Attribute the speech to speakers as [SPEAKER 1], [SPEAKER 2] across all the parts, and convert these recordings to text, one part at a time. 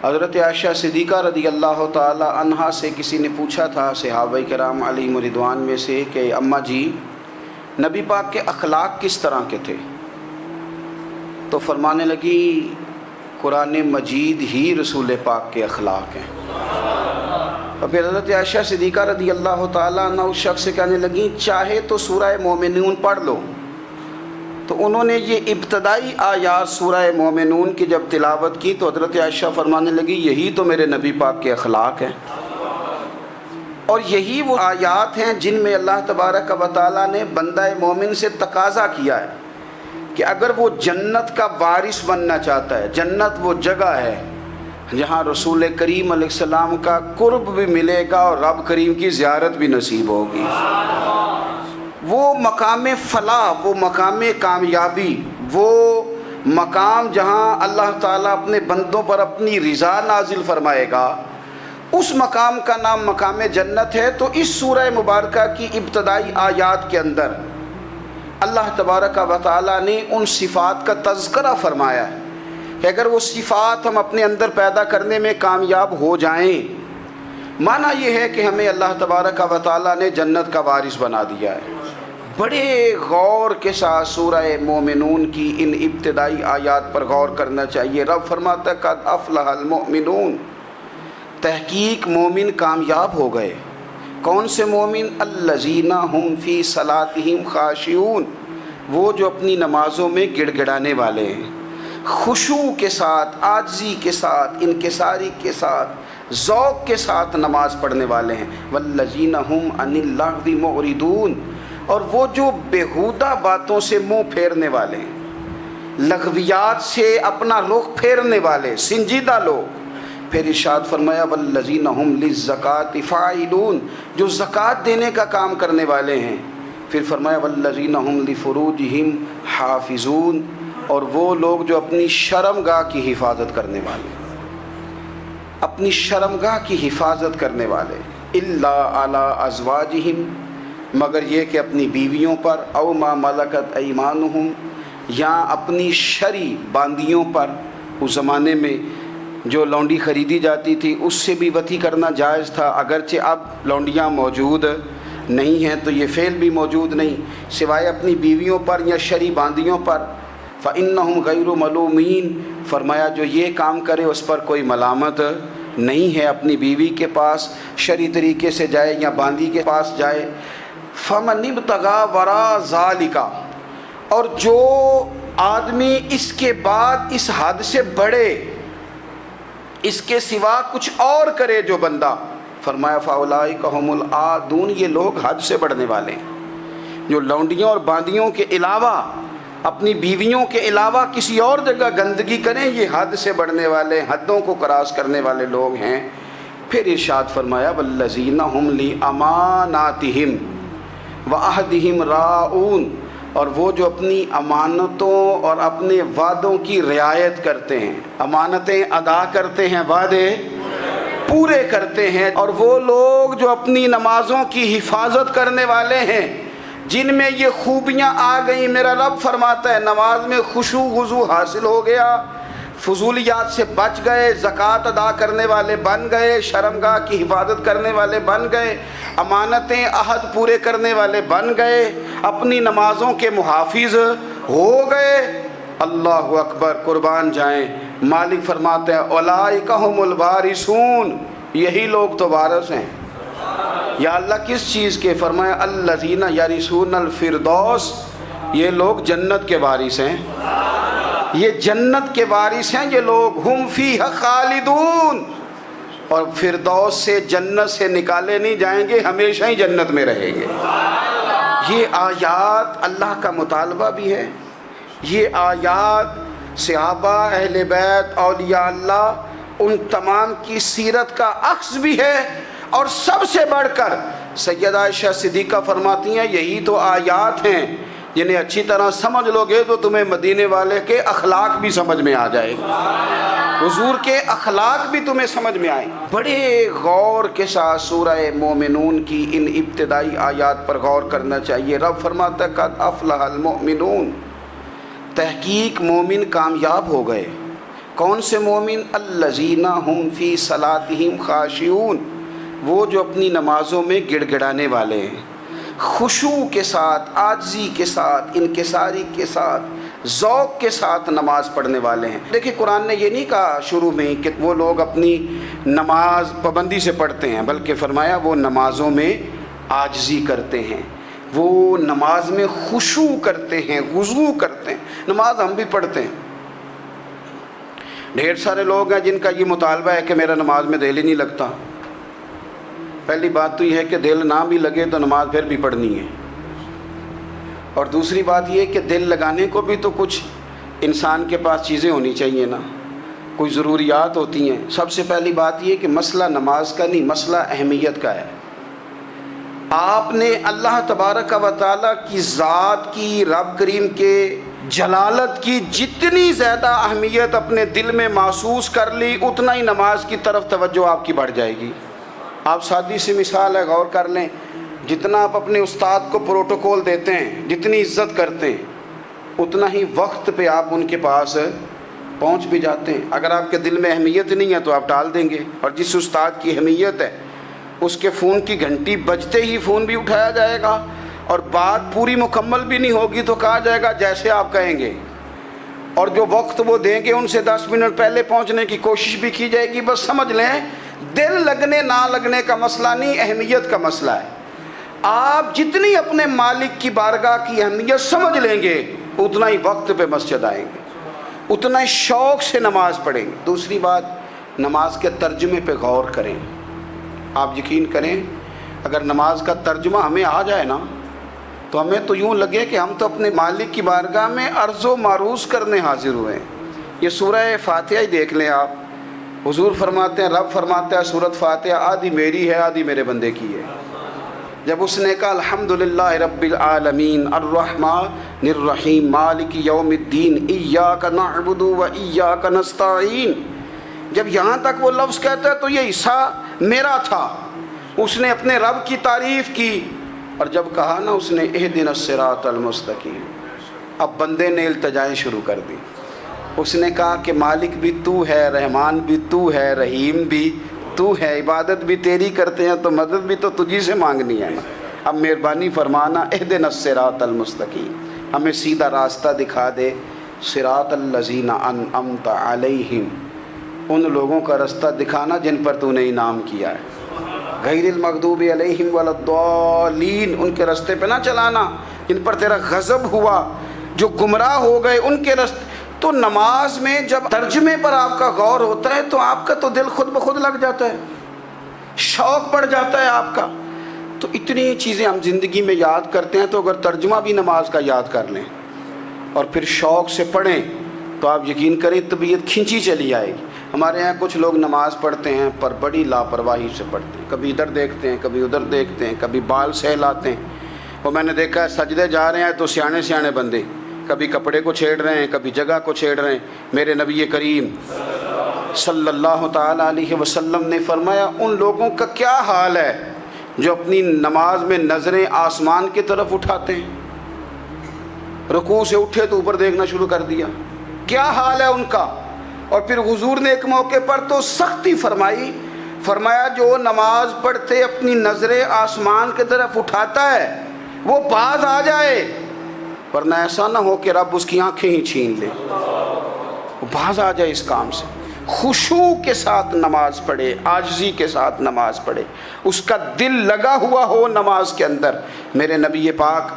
[SPEAKER 1] حضرت عائشہ صدیقہ رضی اللہ تعالی عنہا سے کسی نے پوچھا تھا صحابہ کرام علیہم رضوان میں سے کہ اماں جی نبی پاک کے اخلاق کس طرح کے تھے؟ تو فرمانے لگی قرآن مجید ہی رسول پاک کے اخلاق ہیں۔ اور پھر حضرت عائشہ صدیقہ رضی اللہ تعالیٰ عنہ اس شخص سے کہنے لگیں چاہے تو سورہ مومنون پڑھ لو۔ تو انہوں نے یہ ابتدائی آیات سورہ مومنون کی جب تلاوت کی تو حضرت عائشہ فرمانے لگی یہی تو میرے نبی پاک کے اخلاق ہیں، اور یہی وہ آیات ہیں جن میں اللہ تبارک و تعالیٰ نے بندہ مومن سے تقاضا کیا ہے کہ اگر وہ جنت کا وارث بننا چاہتا ہے، جنت وہ جگہ ہے جہاں رسول کریم علیہ السلام کا قرب بھی ملے گا اور رب کریم کی زیارت بھی نصیب ہوگی، وہ مقام فلاح، وہ مقام کامیابی، وہ مقام جہاں اللہ تعالیٰ اپنے بندوں پر اپنی رضا نازل فرمائے گا، اس مقام کا نام مقام جنت ہے۔ تو اس سورہ مبارکہ کی ابتدائی آیات کے اندر اللہ تبارک و تعالیٰ نے ان صفات کا تذکرہ فرمایا ہے کہ اگر وہ صفات ہم اپنے اندر پیدا کرنے میں کامیاب ہو جائیں، معنی یہ ہے کہ ہمیں اللہ تبارک و تعالیٰ نے جنت کا وارث بنا دیا ہے۔ بڑے غور کے ساتھ سورہ مومنون کی ان ابتدائی آیات پر غور کرنا چاہیے۔ رب فرماتا ہے قد افلح المؤمنون، تحقیق مومن کامیاب ہو گئے۔ کون سے مومن؟ الذین ہم فی صلاتہم خاشعون، وہ جو اپنی نمازوں میں گڑ گڑانے والے ہیں، خشوع کے ساتھ، عاجزی کے ساتھ، انکساری کے ساتھ، ذوق کے ساتھ نماز پڑھنے والے ہیں۔ والذین ہم عن اللغو معرضون، اور وہ جو بیہودہ باتوں سے منہ پھیرنے والے ہیں، لغویات سے اپنا رخ پھیرنے والے سنجیدہ لوگ۔ پھر ارشاد فرمایا والذین ہم للزکاۃ فاعلون، جو زکوٰۃ دینے کا کام کرنے والے ہیں۔ پھر فرمایا والذین ہم لفروجہم حافظون، اور وہ لوگ جو اپنی شرمگاہ کی حفاظت کرنے والے، اپنی شرمگاہ کی حفاظت کرنے والے۔ الا علی ازواجہم، مگر یہ کہ اپنی بیویوں پر، او ما ملکت ایمانہم، یا اپنی شرعی باندیوں پر۔ اس زمانے میں جو لونڈی خریدی جاتی تھی اس سے بھی وطی کرنا جائز تھا، اگرچہ اب لونڈیاں موجود نہیں ہیں تو یہ فعل بھی موجود نہیں، سوائے اپنی بیویوں پر یا شرعی باندیوں پر۔ فإنہم غیر ملومین، فرمایا جو یہ کام کرے اس پر کوئی ملامت نہیں ہے، اپنی بیوی کے پاس شرعی طریقے سے جائے یا باندی کے پاس جائے۔ فمن ابتغى وراء ذلک، اور جو آدمی اس کے بعد اس حد سے بڑھے، اس کے سوا کچھ اور کرے جو بندہ، فرمایا فاولئک هم العادون، یہ لوگ حد سے بڑھنے والے ہیں، جو لونڈیوں اور باندیوں کے علاوہ، اپنی بیویوں کے علاوہ کسی اور جگہ گندگی کریں، یہ حد سے بڑھنے والے، حدوں کو کراس کرنے والے لوگ ہیں۔ پھر ارشاد فرمایا والذین هم لاماناتہم وعہدہم راعون، اور وہ جو اپنی امانتوں اور اپنے وعدوں کی رعایت کرتے ہیں، امانتیں ادا کرتے ہیں، وعدے پورے کرتے ہیں۔ اور وہ لوگ جو اپنی نمازوں کی حفاظت کرنے والے ہیں، جن میں یہ خوبیاں آ گئیں، میرا رب فرماتا ہے نماز میں خشوع خضوع حاصل ہو گیا، فضولیات سے بچ گئے، زکوٰۃ ادا کرنے والے بن گئے، شرمگاہ کی حفاظت کرنے والے بن گئے، امانتیں عہد پورے کرنے والے بن گئے، اپنی نمازوں کے محافظ ہو گئے۔ اللہ اکبر، قربان جائیں۔ مالک فرماتے ہیں اولئک ھم الوارثون، یہی لوگ تو وارث ہیں۔ یا اللہ کس چیز کے؟ فرمایا الذین یرثون الفردوس، یہ لوگ جنت کے وارث ہیں، یہ جنت کے وارث ہیں یہ لوگ۔ ہم فیہا خالدون، اور فردوس سے، جنت سے نکالے نہیں جائیں گے، ہمیشہ ہی جنت میں رہیں گے۔ یہ آیات اللہ کا مطالبہ بھی ہے، یہ آیات صحابہ، اہل بیت، اولیاء اللہ، ان تمام کی سیرت کا عکس بھی ہے۔ اور سب سے بڑھ کر سیدہ عائشہ صدیقہ فرماتی ہیں یہی تو آیات ہیں جنہیں اچھی طرح سمجھ لو گے تو تمہیں مدینے والے کے اخلاق بھی سمجھ میں آ جائے گا، حضور کے اخلاق بھی تمہیں سمجھ میں آئیں۔ بڑے غور کے ساتھ سورہ مومنون کی ان ابتدائی آیات پر غور کرنا چاہیے۔ رب فرماتا ہے قد افلح المؤمنون، تحقیق مومن کامیاب ہو گئے۔ کون سے مومن؟ الذین هم فی صلاتہم خاشعون، وہ جو اپنی نمازوں میں گڑ گڑانے والے ہیں، خشوع کے ساتھ، عاجزی کے ساتھ، انکساری کے ساتھ، ذوق کے ساتھ نماز پڑھنے والے ہیں۔ دیکھیں قرآن نے یہ نہیں کہا شروع میں کہ وہ لوگ اپنی نماز پابندی سے پڑھتے ہیں، بلکہ فرمایا وہ نمازوں میں عاجزی کرتے ہیں، وہ نماز میں خشوع کرتے ہیں، خضوع کرتے ہیں۔ نماز ہم بھی پڑھتے ہیں، ڈھیر سارے لوگ ہیں جن کا یہ مطالبہ ہے کہ میرا نماز میں دل ہی نہیں لگتا۔ پہلی بات تو یہ ہے کہ دل نہ بھی لگے تو نماز پھر بھی پڑھنی ہے، اور دوسری بات یہ کہ دل لگانے کو بھی تو کچھ انسان کے پاس چیزیں ہونی چاہیے نا، کوئی ضروریات ہوتی ہیں۔ سب سے پہلی بات یہ کہ مسئلہ نماز کا نہیں، مسئلہ اہمیت کا ہے۔ آپ نے اللہ تبارک و تعالیٰ کی ذات کی، رب کریم کے جلالت کی جتنی زیادہ اہمیت اپنے دل میں محسوس کر لی، اتنا ہی نماز کی طرف توجہ آپ کی بڑھ جائے گی۔ آپ سادی سی مثال ہے، غور کر لیں، جتنا آپ اپنے استاد کو پروٹوکول دیتے ہیں، جتنی عزت کرتے ہیں، اتنا ہی وقت پہ آپ ان کے پاس پہنچ بھی جاتے ہیں۔ اگر آپ کے دل میں اہمیت نہیں ہے تو آپ ٹال دیں گے، اور جس استاد کی اہمیت ہے اس کے فون کی گھنٹی بجتے ہی فون بھی اٹھایا جائے گا، اور بات پوری مکمل بھی نہیں ہوگی تو کہا جائے گا جیسے آپ کہیں گے، اور جو وقت وہ دیں گے ان سے 10 منٹ پہلے پہنچنے کی کوشش بھی کی جائے گی۔ بس سمجھ لیں دل لگنے نہ لگنے کا مسئلہ نہیں، اہمیت کا مسئلہ ہے۔ آپ جتنی اپنے مالک کی بارگاہ کی اہمیت سمجھ لیں گے، اتنا ہی وقت پہ مسجد آئیں گے، اتنا ہی شوق سے نماز پڑھیں گے۔ دوسری بات، نماز کے ترجمے پہ غور کریں۔ آپ یقین کریں اگر نماز کا ترجمہ ہمیں آ جائے نا تو ہمیں تو یوں لگے کہ ہم تو اپنے مالک کی بارگاہ میں عرض و معروض کرنے حاضر ہوئے ہیں۔ یہ سورہ فاتحہ ہی دیکھ لیں آپ، حضور فرماتے ہیں، رب فرماتا ہے سورۃ فاتحہ آدھی میری ہے آدھی میرے بندے کی ہے۔ جب اس نے کہا الحمدللہ رب العالمین الرحمن الرحیم مالک یوم الدین ایاک نعبد و ایاک نستعین، جب یہاں تک وہ لفظ کہتا ہے تو یہ حصہ میرا تھا۔ اس نے اپنے رب کی تعریف کی، اور جب کہا نا اس نے اہدنا الصراط المستقیم، اب بندے نے التجائیں شروع کر دی۔ اس نے کہا کہ مالک بھی تو ہے، رحمان بھی تو ہے، رحیم بھی تو ہے، عبادت بھی تیری کرتے ہیں تو مدد بھی تو تجھی سے مانگنی ہے نا، اب مہربانی فرمانا اہدنا الصراط المستقیم، ہمیں سیدھا راستہ دکھا دے، صراط الذین انعمت علیہم، ان لوگوں کا راستہ دکھانا جن پر تو نے انعام کیا ہے، غیر المغضوب علیہم ولا الضالین، ان کے راستے پہ نہ چلانا جن پر تیرا غضب ہوا، جو گمراہ ہو گئے ان کے راستے۔ تو نماز میں جب ترجمے پر آپ کا غور ہوتا ہے تو آپ کا تو دل خود بخود لگ جاتا ہے، شوق بڑھ جاتا ہے آپ کا۔ تو اتنی چیزیں ہم زندگی میں یاد کرتے ہیں، تو اگر ترجمہ بھی نماز کا یاد کر لیں اور پھر شوق سے پڑھیں تو آپ یقین کریں طبیعت کھنچی چلی آئے گی۔ ہمارے یہاں کچھ لوگ نماز پڑھتے ہیں پر بڑی لاپرواہی سے پڑھتے ہیں، کبھی ادھر دیکھتے ہیں کبھی ادھر دیکھتے ہیں، کبھی بال سہلاتے ہیں۔ وہ میں نے دیکھا ہے سجدے جا رہے ہیں تو سیانے سیانے بندے کبھی کپڑے کو چھیڑ رہے ہیں کبھی جگہ کو چھیڑ رہے ہیں۔ میرے نبی کریم صلی اللہ تعالیٰ علیہ وسلم نے فرمایا ان لوگوں کا کیا حال ہے جو اپنی نماز میں نظریں آسمان کی طرف اٹھاتے ہیں، رکوع سے اٹھے تو اوپر دیکھنا شروع کر دیا، کیا حال ہے ان کا۔ اور پھر حضور نے ایک موقع پر تو سختی فرمائی، فرمایا جو نماز پڑھتے اپنی نظریں آسمان کی طرف اٹھاتا ہے وہ باز آ جائے، ورنہ ایسا نہ ہو کہ رب اس کی آنکھیں ہی چھین لے، وہ باز آ جائے اس کام سے۔ خشوع کے ساتھ نماز پڑھے، عاجزی کے ساتھ نماز پڑھے، اس کا دل لگا ہوا ہو نماز کے اندر۔ میرے نبی پاک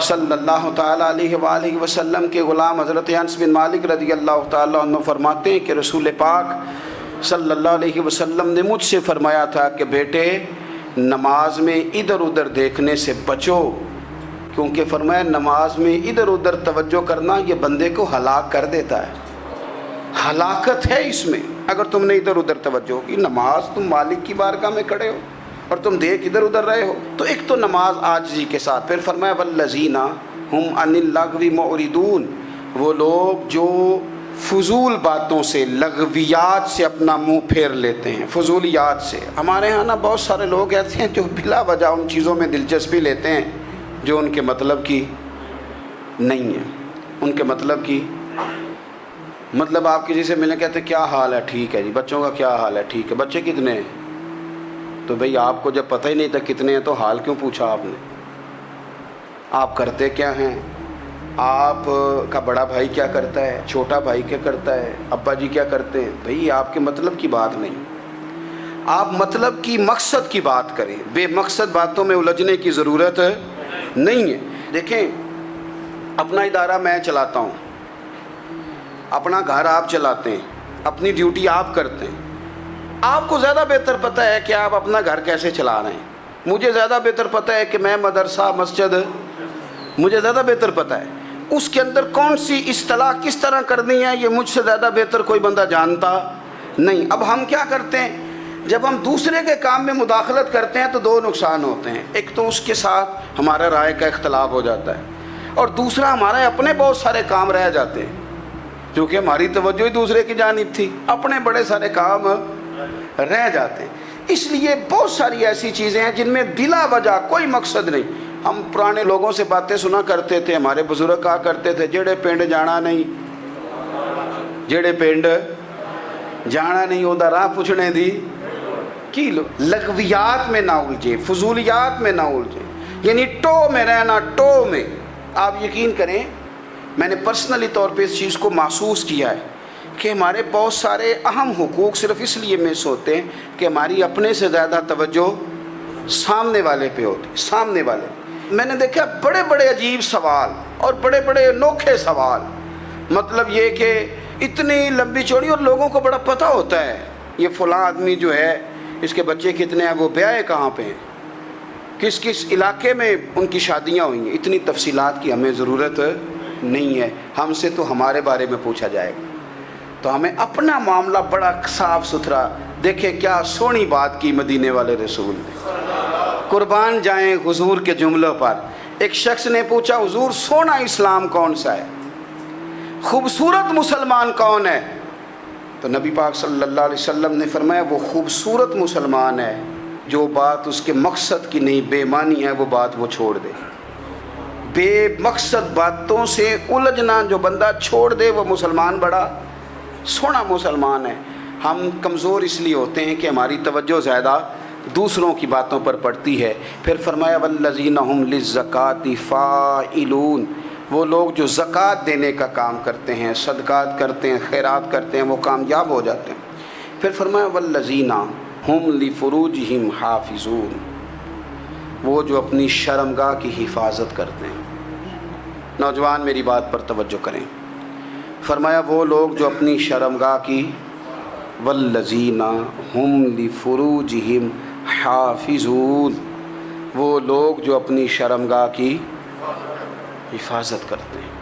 [SPEAKER 1] صلی اللہ تعالیٰ علیہ وآلہ وسلم کے غلام حضرت انس بن مالک رضی اللہ تعالیٰ عنہ فرماتے ہیں کہ رسول پاک صلی اللہ علیہ وسلم نے مجھ سے فرمایا تھا کہ بیٹے نماز میں ادھر ادھر دیکھنے سے بچو، کیونکہ فرمایا نماز میں ادھر ادھر توجہ کرنا یہ بندے کو ہلاک کر دیتا ہے، ہلاکت ہے اس میں اگر تم نے ادھر ادھر توجہ ہوگی۔ نماز تم مالک کی بارگاہ میں کھڑے ہو اور تم دیکھ ادھر ادھر رہے ہو، تو ایک تو نماز عاجزی کے ساتھ۔ پھر فرمایا والذین ہم عن اللغو معرضون، وہ لوگ جو فضول باتوں سے، لغویات سے اپنا منہ پھیر لیتے ہیں، فضولیات سے۔ ہمارے ہاں نا بہت سارے لوگ ایسے ہیں جو بلا وجہ ان چیزوں میں دلچسپی لیتے ہیں جو ان کے مطلب کی نہیں ہے، ان کے مطلب کی مطلب آپ کسی سے ملیں کہتے کیا حال ہے؟ ٹھیک ہے جی۔ بچوں کا کیا حال ہے؟ ٹھیک ہے۔ بچے کتنے ہیں؟ تو بھئی آپ کو جب پتہ ہی نہیں تھا کتنے ہیں تو حال کیوں پوچھا آپ نے؟ آپ کرتے کیا ہیں؟ آپ کا بڑا بھائی کیا کرتا ہے؟ چھوٹا بھائی کیا کرتا ہے؟ ابا جی کیا کرتے ہیں؟ بھئی آپ کے مطلب کی بات نہیں، آپ مطلب کی مقصد کی بات کریں، بے مقصد باتوں میں الجھنے کی ضرورت نہیں ہے۔ دیکھیں، اپنا ادارہ میں چلاتا ہوں، اپنا گھر آپ چلاتے ہیں، اپنی ڈیوٹی آپ کرتے ہیں۔ آپ کو زیادہ بہتر پتہ ہے کہ آپ اپنا گھر کیسے چلا رہے ہیں، مجھے زیادہ بہتر پتہ ہے کہ میں مدرسہ مسجد، مجھے زیادہ بہتر پتہ ہے اس کے اندر کون سی اصطلاح کس طرح کرنی ہے، یہ مجھ سے زیادہ بہتر کوئی بندہ جانتا نہیں۔ اب ہم کیا کرتے ہیں، جب ہم دوسرے کے کام میں مداخلت کرتے ہیں تو دو نقصان ہوتے ہیں۔ ایک تو اس کے ساتھ ہمارا رائے کا اختلاف ہو جاتا ہے، اور دوسرا ہمارے اپنے بہت سارے کام رہ جاتے ہیں، کیونکہ ہماری توجہ ہی دوسرے کی جانب تھی، اپنے بڑے سارے کام رہ جاتے ہیں۔ اس لیے بہت ساری ایسی چیزیں ہیں جن میں بلا وجہ کوئی مقصد نہیں۔ ہم پرانے لوگوں سے باتیں سنا کرتے تھے، ہمارے بزرگ کہا کرتے تھے جڑے پنڈ جانا نہیں، جڑے پنڈ جانا نہیں ہوتا راہ پوچھنے دی کی لو۔ لغویات میں نہ الجھیں، فضولیات میں نہ الجھیں، یعنی ٹو میں رہنا، ٹو میں۔ آپ یقین کریں، میں نے پرسنلی طور پہ اس چیز کو محسوس کیا ہے کہ ہمارے بہت سارے اہم حقوق صرف اس لیے مس ہوتے ہیں کہ ہماری اپنے سے زیادہ توجہ سامنے والے پہ ہوتی، سامنے والے۔ میں نے دیکھا بڑے بڑے عجیب سوال اور بڑے بڑے انوکھے سوال، مطلب یہ کہ اتنی لمبی چوڑی، اور لوگوں کو بڑا پتہ ہوتا ہے یہ فلاں آدمی جو ہے اس کے بچے کتنے ہیں، وہ بیاہ کہاں پہ ہیں، کس کس علاقے میں ان کی شادیاں ہوئی ہیں۔ اتنی تفصیلات کی ہمیں ضرورت نہیں ہے، ہم سے تو ہمارے بارے میں پوچھا جائے گا۔ تو ہمیں اپنا معاملہ بڑا صاف ستھرا، دیکھیں کیا سونی بات کی مدینے والے رسول نے، قربان جائیں حضور کے جملوں پر۔ ایک شخص نے پوچھا حضور سونا اسلام کون سا ہے، خوبصورت مسلمان کون ہے؟ تو نبی پاک صلی اللہ علیہ وسلم نے فرمایا وہ خوبصورت مسلمان ہے جو بات اس کے مقصد کی نہیں، بے معنی ہے، وہ بات وہ چھوڑ دے۔ بے مقصد باتوں سے الجھنا جو بندہ چھوڑ دے وہ مسلمان بڑا سونا مسلمان ہے۔ ہم کمزور اس لیے ہوتے ہیں کہ ہماری توجہ زیادہ دوسروں کی باتوں پر پڑتی ہے۔ پھر فرمایا والذین ھم للزکاۃ فاعلون، وہ لوگ جو زکوٰۃ دینے کا کام کرتے ہیں، صدقات کرتے ہیں، خیرات کرتے ہیں، وہ کامیاب ہو جاتے ہیں۔ پھر فرمایا والذین ھم لفروجہم حافظون، وہ جو اپنی شرمگاہ کی حفاظت کرتے ہیں۔ نوجوان میری بات پر توجہ کریں، فرمایا وہ لوگ جو اپنی شرمگاہ کی، والذین ھم لفروجہم حافظون، وہ لوگ جو اپنی شرمگاہ کی حفاظت کرتے ہیں۔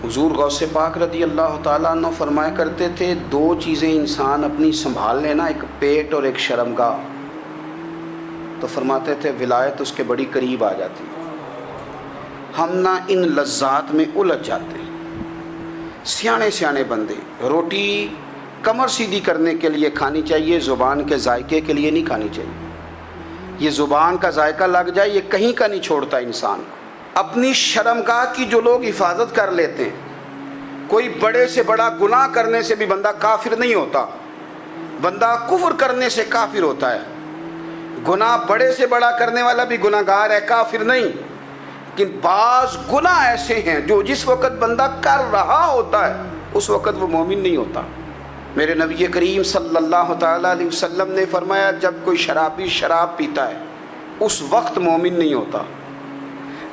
[SPEAKER 1] حضور غوث پاک رضی اللہ تعالیٰ عنہ فرمایا کرتے تھے دو چیزیں انسان اپنی سنبھال لینا، ایک پیٹ اور ایک شرمگاہ، تو فرماتے تھے ولایت اس کے بڑی قریب آ جاتی۔ ہم نہ ان لذات میں الجھ جاتے ہیں۔ سیانے سیانے بندے، روٹی کمر سیدھی کرنے کے لیے کھانی چاہیے، زبان کے ذائقے کے لیے نہیں کھانی چاہیے۔ یہ زبان کا ذائقہ لگ جائے یہ کہیں کا نہیں چھوڑتا انسان کو۔ اپنی شرمگاہ کی جو لوگ حفاظت کر لیتے ہیں، کوئی بڑے سے بڑا گناہ کرنے سے بھی بندہ کافر نہیں ہوتا، بندہ کفر کرنے سے کافر ہوتا ہے۔ گناہ بڑے سے بڑا کرنے والا بھی گناہ گار ہے، کافر نہیں۔ لیکن بعض گناہ ایسے ہیں جو جس وقت بندہ کر رہا ہوتا ہے اس وقت وہ مومن نہیں ہوتا۔ میرے نبی کریم صلی اللہ تعالیٰ علیہ وسلم نے فرمایا جب کوئی شرابی شراب پیتا ہے اس وقت مومن نہیں ہوتا،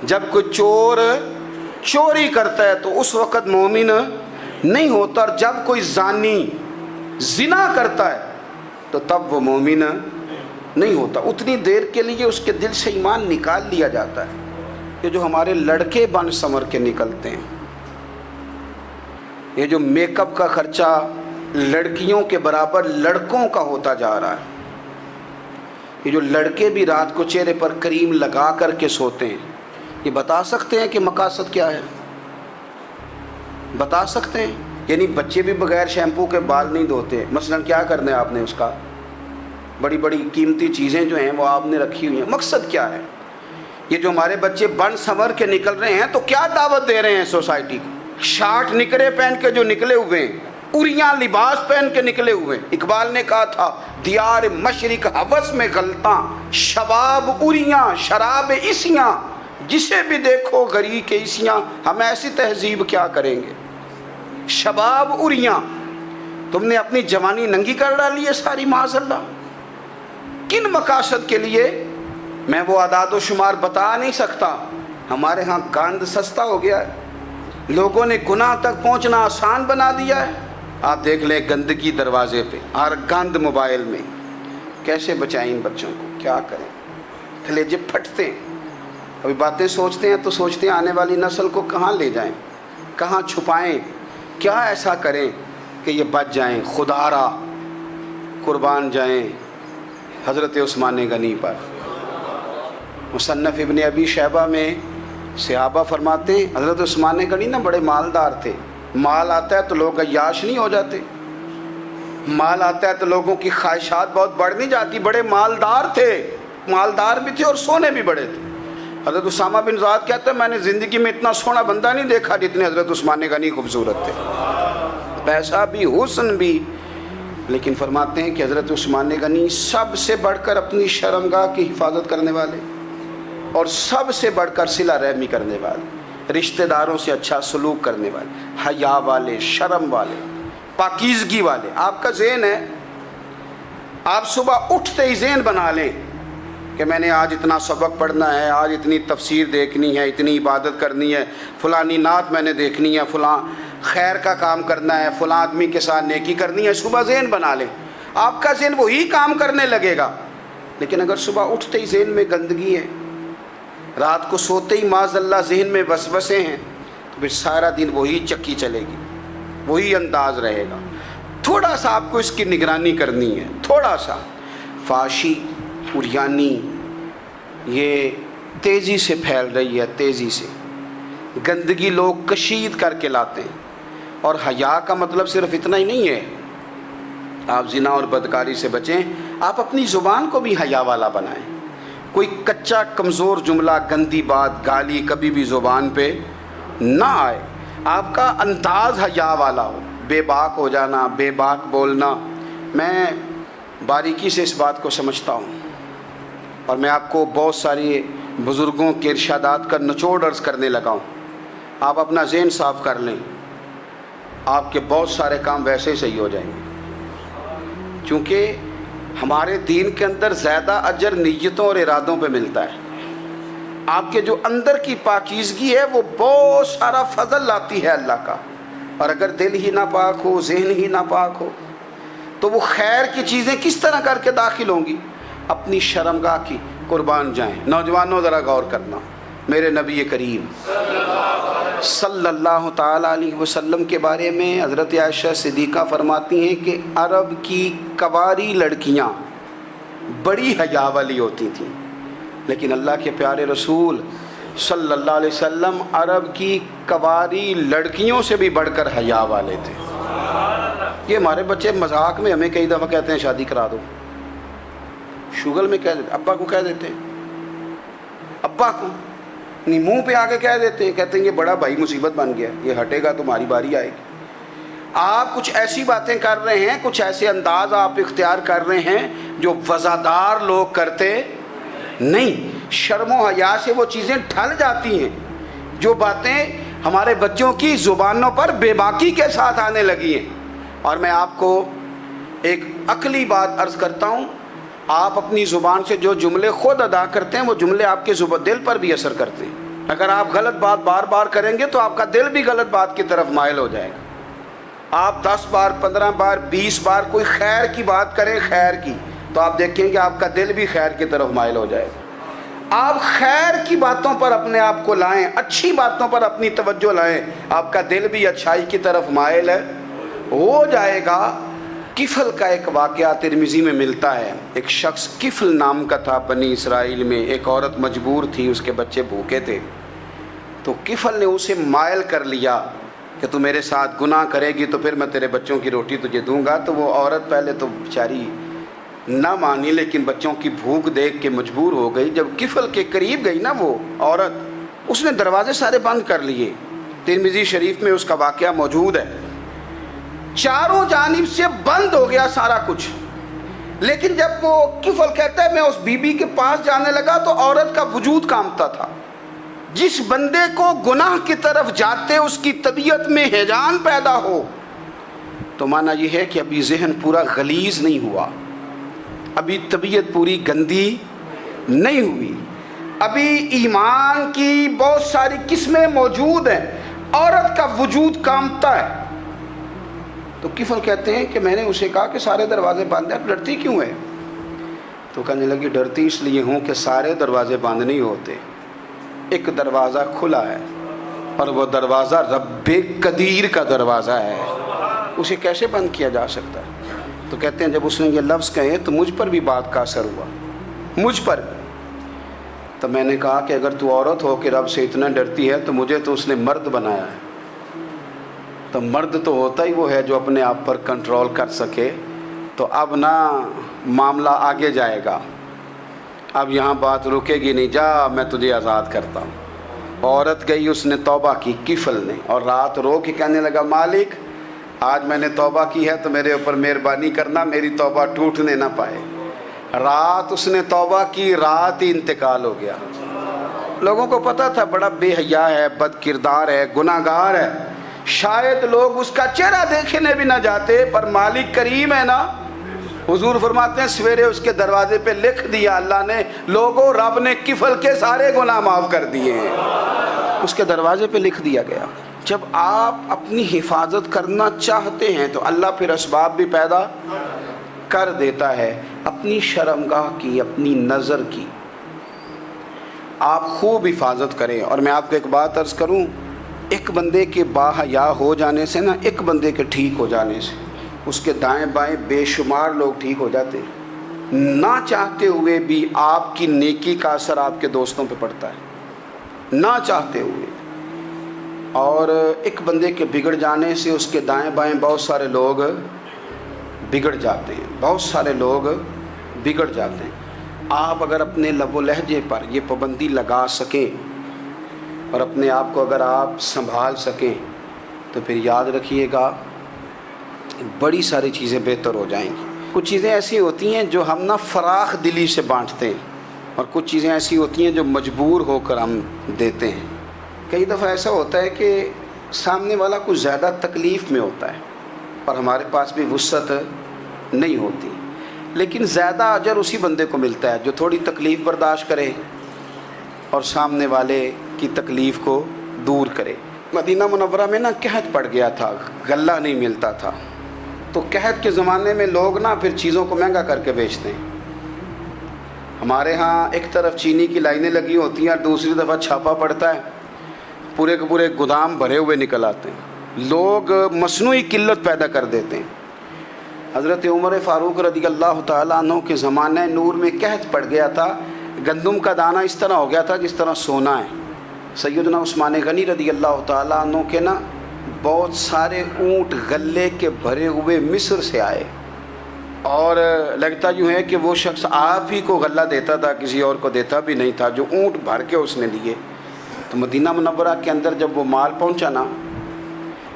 [SPEAKER 1] جب کوئی چور چوری کرتا ہے تو اس وقت مومن نہیں ہوتا، اور جب کوئی زانی زنا کرتا ہے تو تب وہ مومن نہیں ہوتا۔ اتنی دیر کے لیے اس کے دل سے ایمان نکال لیا جاتا ہے۔ یہ جو ہمارے لڑکے بن سمر کے نکلتے ہیں، یہ جو میک اپ کا خرچہ لڑکیوں کے برابر لڑکوں کا ہوتا جا رہا ہے، یہ جو لڑکے بھی رات کو چہرے پر کریم لگا کر کے سوتے ہیں، یہ بتا سکتے ہیں کہ مقاصد کیا ہے؟ بتا سکتے ہیں؟ یعنی بچے بھی بغیر شیمپو کے بال نہیں دھوتے، مثلا کیا کرنا ہے آپ نے اس کا؟ بڑی بڑی قیمتی چیزیں جو ہیں وہ آپ نے رکھی ہوئی ہیں، مقصد کیا ہے؟ یہ جو ہمارے بچے بن سنور کے نکل رہے ہیں تو کیا دعوت دے رہے ہیں سوسائٹی کو؟ شارٹ نکرے پہن کے جو نکلے ہوئے ہیں اریاں لباس پہن کے نکلے ہوئے. اقبال نے کہا تھا دیار مشرق ہوس میں غلطاں، شباب اریاں شراب اسیاں، جسے بھی دیکھو غری کے اسیاں. ہم ایسی تہذیب کیا کریں گے؟ شباب اریاں، تم نے اپنی جوانی ننگی کر ڈالی ہے ساری معاذ اللہ. کن مقاصد کے لیے؟ میں وہ اعداد و شمار بتا نہیں سکتا. ہمارے ہاں گاند سستا ہو گیا ہے، لوگوں نے گناہ تک پہنچنا آسان بنا دیا ہے. آپ دیکھ لیں گندگی دروازے پہ اور گند موبائل میں. کیسے بچائیں ان بچوں کو؟ کیا کریں؟ کلیجے پھٹتے ہیں. ابھی باتیں سوچتے ہیں تو سوچتے ہیں آنے والی نسل کو کہاں لے جائیں، کہاں چھپائیں، کیا ایسا کریں کہ یہ بچ جائیں. خدا را قربان جائیں حضرت عثمان غنی پر. مصنف ابن ابی شیبہ میں صحابہ فرماتے ہیں حضرت عثمان غنی نا بڑے مالدار تھے. مال آتا ہے تو لوگ عیاش نہیں ہو جاتے، مال آتا ہے تو لوگوں کی خواہشات بہت بڑھ نہیں جاتی. بڑے مالدار تھے، مالدار بھی تھے اور سونے بھی بڑے تھے. حضرت اسامہ بن زید کہتے ہیں میں نے زندگی میں اتنا سونا بندہ نہیں دیکھا جتنے حضرت عثمان غنی خوبصورت تھے، پیسہ بھی حسن بھی. لیکن فرماتے ہیں کہ حضرت عثمان غنی سب سے بڑھ کر اپنی شرمگاہ کی حفاظت کرنے والے اور سب سے بڑھ کر صلہ رحمی کرنے والے، رشتہ داروں سے اچھا سلوک کرنے والے، حیا والے، شرم والے، پاکیزگی والے. آپ کا ذہن ہے، آپ صبح اٹھتے ہی ذہن بنا لیں کہ میں نے آج اتنا سبق پڑھنا ہے، آج اتنی تفسیر دیکھنی ہے، اتنی عبادت کرنی ہے، فلانی نعت میں نے دیکھنی ہے، فلاں خیر کا کام کرنا ہے، فلاں آدمی کے ساتھ نیکی کرنی ہے. صبح ذہن بنا لیں، آپ کا ذہن وہی کام کرنے لگے گا. لیکن اگر صبح اٹھتے ہی ذہن میں گندگی ہے، رات کو سوتے ہی معاذ اللہ ذہن میں وسوسے ہیں، تو پھر سارا دن وہی چکی چلے گی، وہی انداز رہے گا. تھوڑا سا آپ کو اس کی نگرانی کرنی ہے. تھوڑا سا فحاشی عریانی یہ تیزی سے پھیل رہی ہے، تیزی سے گندگی لوگ کشید کر کے لاتے ہیں. اور حیا کا مطلب صرف اتنا ہی نہیں ہے آپ زنا اور بدکاری سے بچیں، آپ اپنی زبان کو بھی حیا والا بنائیں. کوئی کچا کمزور جملہ، گندی بات، گالی کبھی بھی زبان پہ نہ آئے. آپ کا انداز حیا والا ہو. بے باک ہو جانا، بے باک بولنا، میں باریکی سے اس بات کو سمجھتا ہوں اور میں آپ کو بہت ساری بزرگوں کے ارشادات کا نچوڑ عرض کرنے لگا ہوں. آپ اپنا ذہن صاف کر لیں، آپ کے بہت سارے کام ویسے ہی صحیح ہو جائیں گے. چونکہ ہمارے دین کے اندر زیادہ اجر نیتوں اور ارادوں پہ ملتا ہے. آپ کے جو اندر کی پاکیزگی ہے وہ بہت سارا فضل لاتی ہے اللہ کا. اور اگر دل ہی ناپاک ہو، ذہن ہی ناپاک ہو، تو وہ خیر کی چیزیں کس طرح کر کے داخل ہوں گی؟ اپنی شرمگاہ کی قربان جائیں. نوجوانوں ذرا غور کرنا. میرے نبی کریم صلی اللہ تعالیٰ علیہ وسلم کے بارے میں حضرت عائشہ صدیقہ فرماتی ہیں کہ عرب کی کنواری لڑکیاں بڑی حیا والی ہوتی تھیں، لیکن اللہ کے پیارے رسول صلی اللہ علیہ وسلم عرب کی کنواری لڑکیوں سے بھی بڑھ کر حیا والے تھے. یہ ہمارے بچے مذاق میں ہمیں کئی دفعہ کہتے ہیں شادی کرا دو، شوگل میں کہہ دیتے، ابا کو کہہ دیتے ہیں، ابا کو نہیں منہ پہ آ کے کہہ دیتے ہیں، کہتے ہیں یہ بڑا بھائی مصیبت بن گیا، یہ ہٹے گا تمہاری باری آئے گی. آپ کچھ ایسی باتیں کر رہے ہیں، کچھ ایسے انداز آپ اختیار کر رہے ہیں جو وزادار لوگ کرتے نہیں. شرم و حیا سے وہ چیزیں ڈھل جاتی ہیں جو باتیں ہمارے بچوں کی زبانوں پر بے باکی کے ساتھ آنے لگی ہیں. اور میں آپ کو ایک عقلی بات عرض کرتا ہوں، آپ اپنی زبان سے جو جملے خود ادا کرتے ہیں وہ جملے آپ کے دل پر بھی اثر کرتے ہیں. اگر آپ غلط بات بار بار کریں گے تو آپ کا دل بھی غلط بات کی طرف مائل ہو جائے گا. آپ 10 بار 15 بار 20 بار کوئی خیر کی بات کریں، خیر کی، تو آپ دیکھیں کہ آپ کا دل بھی خیر کی طرف مائل ہو جائے گا. آپ خیر کی باتوں پر اپنے آپ کو لائیں، اچھی باتوں پر اپنی توجہ لائیں، آپ کا دل بھی اچھائی کی طرف مائل ہو جائے گا. کفل کا ایک واقعہ ترمذی میں ملتا ہے. ایک شخص کفل نام کا تھا بنی اسرائیل میں. ایک عورت مجبور تھی، اس کے بچے بھوکے تھے، تو کفل نے اسے مائل کر لیا کہ تو میرے ساتھ گناہ کرے گی تو پھر میں تیرے بچوں کی روٹی تجھے دوں گا. تو وہ عورت پہلے تو بیچاری نہ مانی، لیکن بچوں کی بھوک دیکھ کے مجبور ہو گئی. جب کفل کے قریب گئی نا وہ عورت، اس نے دروازے سارے بند کر لیے. ترمذی شریف میں اس کا واقعہ موجود ہے. چاروں جانب سے بند ہو گیا سارا کچھ. لیکن جب وہ کفل کہتا ہے میں اس بی بی کے پاس جانے لگا تو عورت کا وجود کانپتا تھا. جس بندے کو گناہ کی طرف جاتے اس کی طبیعت میں ہیجان پیدا ہو تو مانا یہ ہے کہ ابھی ذہن پورا غلیظ نہیں ہوا, ابھی طبیعت پوری گندی نہیں ہوئی, ابھی ایمان کی بہت ساری قسمیں موجود ہیں, عورت کا وجود کانپتا ہے. تو کفل کہتے ہیں کہ میں نے اسے کہا کہ سارے دروازے بند ہیں, ڈرتی کیوں ہے؟ تو کہنے لگی ڈرتی اس لیے ہوں کہ سارے دروازے بند نہیں ہوتے, ایک دروازہ کھلا ہے اور وہ دروازہ رب قدیر کا دروازہ ہے, اسے کیسے بند کیا جا سکتا ہے؟ تو کہتے ہیں جب اس نے یہ لفظ کہے تو مجھ پر بھی بات کا اثر ہوا, مجھ پر بھی. تو میں نے کہا کہ اگر تو عورت ہو کہ رب سے اتنا ڈرتی ہے تو مجھے تو اس نے مرد بنایا ہے, تو مرد تو ہوتا ہی وہ ہے جو اپنے آپ پر کنٹرول کر سکے. تو اب نہ معاملہ آگے جائے گا, اب یہاں بات رکے گی نہیں, جا میں تجھے آزاد کرتا ہوں. عورت گئی, اس نے توبہ کی کفل نے, اور رات رو کے کہنے لگا مالک آج میں نے توبہ کی ہے تو میرے اوپر مہربانی کرنا, میری توبہ ٹوٹنے نہ پائے. رات اس نے توبہ کی, رات ہی انتقال ہو گیا. لوگوں کو پتہ تھا بڑا بے حیا ہے, بد کردار ہے, گناہ گار ہے, شاید لوگ اس کا چہرہ دیکھنے بھی نہ جاتے, پر مالک کریم ہے نا. حضور فرماتے ہیں سویرے اس کے دروازے پہ لکھ دیا اللہ نے, لوگوں رب نے کفل کے سارے گناہ معاف کر دیے ہیں. اس کے دروازے پہ لکھ دیا گیا. جب آپ اپنی حفاظت کرنا چاہتے ہیں تو اللہ پھر اسباب بھی پیدا کر دیتا ہے. اپنی شرمگاہ کی, اپنی نظر کی آپ خوب حفاظت کریں. اور میں آپ کو ایک بات عرض کروں, ایک بندے کے باحیا ہو جانے سے نا, ایک بندے کے ٹھیک ہو جانے سے اس کے دائیں بائیں بے شمار لوگ ٹھیک ہو جاتے ہیں. نہ چاہتے ہوئے بھی آپ کی نیکی کا اثر آپ کے دوستوں پہ پڑتا ہے, نہ چاہتے ہوئے. اور ایک بندے کے بگڑ جانے سے اس کے دائیں بائیں بہت سارے لوگ بگڑ جاتے ہیں, بہت سارے لوگ بگڑ جاتے ہیں. آپ اگر اپنے لب و لہجے پر یہ پابندی لگا سکیں اور اپنے آپ کو اگر آپ سنبھال سکیں تو پھر یاد رکھیے گا بڑی ساری چیزیں بہتر ہو جائیں گی. کچھ چیزیں ایسی ہوتی ہیں جو ہم نہ فراخ دلی سے بانٹتے ہیں, اور کچھ چیزیں ایسی ہوتی ہیں جو مجبور ہو کر ہم دیتے ہیں. کئی دفعہ ایسا ہوتا ہے کہ سامنے والا کچھ زیادہ تکلیف میں ہوتا ہے اور ہمارے پاس بھی وسعت نہیں ہوتی, لیکن زیادہ اجر اسی بندے کو ملتا ہے جو تھوڑی تکلیف برداشت کرے اور سامنے والے کی تکلیف کو دور کرے. مدینہ منورہ میں نا قحط پڑ گیا تھا, غلہ نہیں ملتا تھا, تو قحط کے زمانے میں لوگ نا پھر چیزوں کو مہنگا کر کے بیچتے ہیں. ہمارے ہاں ایک طرف چینی کی لائنیں لگی ہوتی ہیں اور دوسری دفعہ چھاپا پڑتا ہے, پورے کے پورے گودام بھرے ہوئے نکل آتے ہیں. لوگ مصنوعی قلت پیدا کر دیتے ہیں. حضرت عمر فاروق رضی اللہ تعالیٰ عنہ کے زمانہ نور میں قحط پڑ گیا تھا, گندم کا دانہ اس طرح ہو گیا تھا جس طرح سونا ہے. سیدنا عثمان غنی رضی اللہ تعالیٰ عنہ کے نا بہت سارے اونٹ غلے کے بھرے ہوئے مصر سے آئے, اور لگتا یوں ہے کہ وہ شخص آپ ہی کو غلہ دیتا تھا, کسی اور کو دیتا بھی نہیں تھا, جو اونٹ بھر کے اس نے لیے. تو مدینہ منورہ کے اندر جب وہ مال پہنچا نا,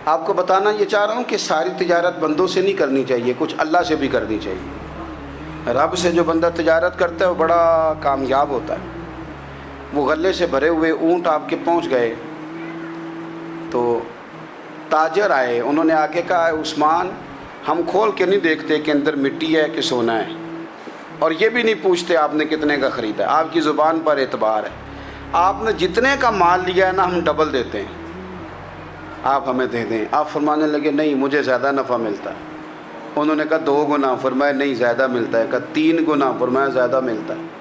[SPEAKER 1] آپ کو بتانا یہ چاہ رہا ہوں کہ ساری تجارت بندوں سے نہیں کرنی چاہیے, کچھ اللہ سے بھی کرنی چاہیے. رب سے جو بندہ تجارت کرتا ہے وہ بڑا کامیاب ہوتا ہے. وہ غلے سے بھرے ہوئے اونٹ آپ کے پہنچ گئے تو تاجر آئے, انہوں نے آگے کہا عثمان ہم کھول کے نہیں دیکھتے کہ اندر مٹی ہے کہ سونا ہے, اور یہ بھی نہیں پوچھتے آپ نے کتنے کا خریدا ہے, آپ کی زبان پر اعتبار ہے. آپ نے جتنے کا مال لیا ہے نا ہم ڈبل دیتے ہیں, آپ ہمیں دے دیں. آپ فرمانے لگے نہیں مجھے زیادہ نفع ملتا ہے. انہوں نے کہا 2 گنا, فرمایا نہیں زیادہ ملتا ہے. کہا 3 گنا, فرمایا زیادہ ملتا ہے.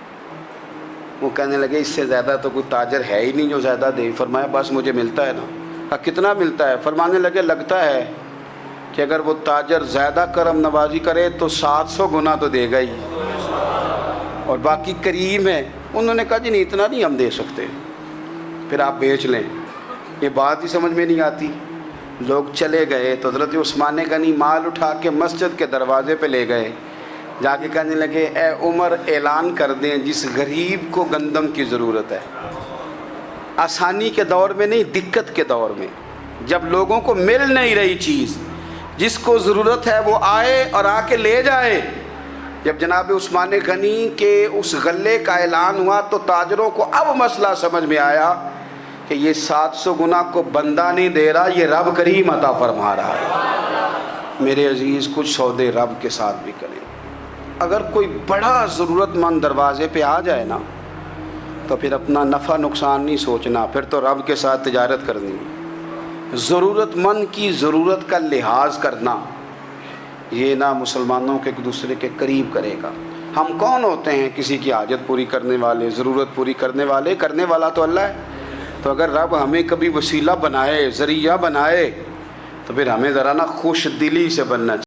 [SPEAKER 1] وہ کہنے لگے اس سے زیادہ تو کوئی تاجر ہے ہی نہیں جو زیادہ دے. فرمایا بس مجھے ملتا ہے نا. کہا کتنا ملتا ہے؟ فرمانے لگے لگتا ہے کہ اگر وہ تاجر زیادہ کرم نوازی کرے تو 700 گنا تو دے گا ہی, اور باقی کریم ہے. انہوں نے کہا جی نہیں اتنا نہیں ہم دے سکتے, پھر آپ بیچ لیں. یہ بات ہی سمجھ میں نہیں آتی. لوگ چلے گئے تو حضرت عثمان غنی مال اٹھا کے مسجد کے دروازے پہ لے گئے, جا کے کہنے لگے اے عمر اعلان کر دیں جس غریب کو گندم کی ضرورت ہے, آسانی کے دور میں نہیں دقت کے دور میں, جب لوگوں کو مل نہیں رہی چیز, جس کو ضرورت ہے وہ آئے اور آ کے لے جائے۔ جب جناب عثمان غنی کے اس غلے کا اعلان ہوا تو تاجروں کو اب مسئلہ سمجھ میں آیا کہ یہ 700 گنا کو بندہ نہیں دے رہا، یہ رب کریم عطا فرما رہا ہے۔ میرے عزیز، کچھ سودے رب کے ساتھ بھی کریں۔ اگر کوئی بڑا ضرورت مند دروازے پہ آ جائے نا تو پھر اپنا نفع نقصان نہیں سوچنا، پھر تو رب کے ساتھ تجارت کرنی ہے۔ ضرورت مند کی ضرورت کا لحاظ کرنا یہ نہ مسلمانوں کے ایک دوسرے کے قریب کرے گا۔ ہم کون ہوتے ہیں کسی کی حاجت پوری کرنے والے، ضرورت پوری کرنے والے؟ کرنے والا تو اللہ ہے۔ تو اگر رب ہمیں کبھی وسیلہ بنائے، ذریعہ بنائے، تو پھر ہمیں ذرا نا خوش دلی سے بننا چاہیے۔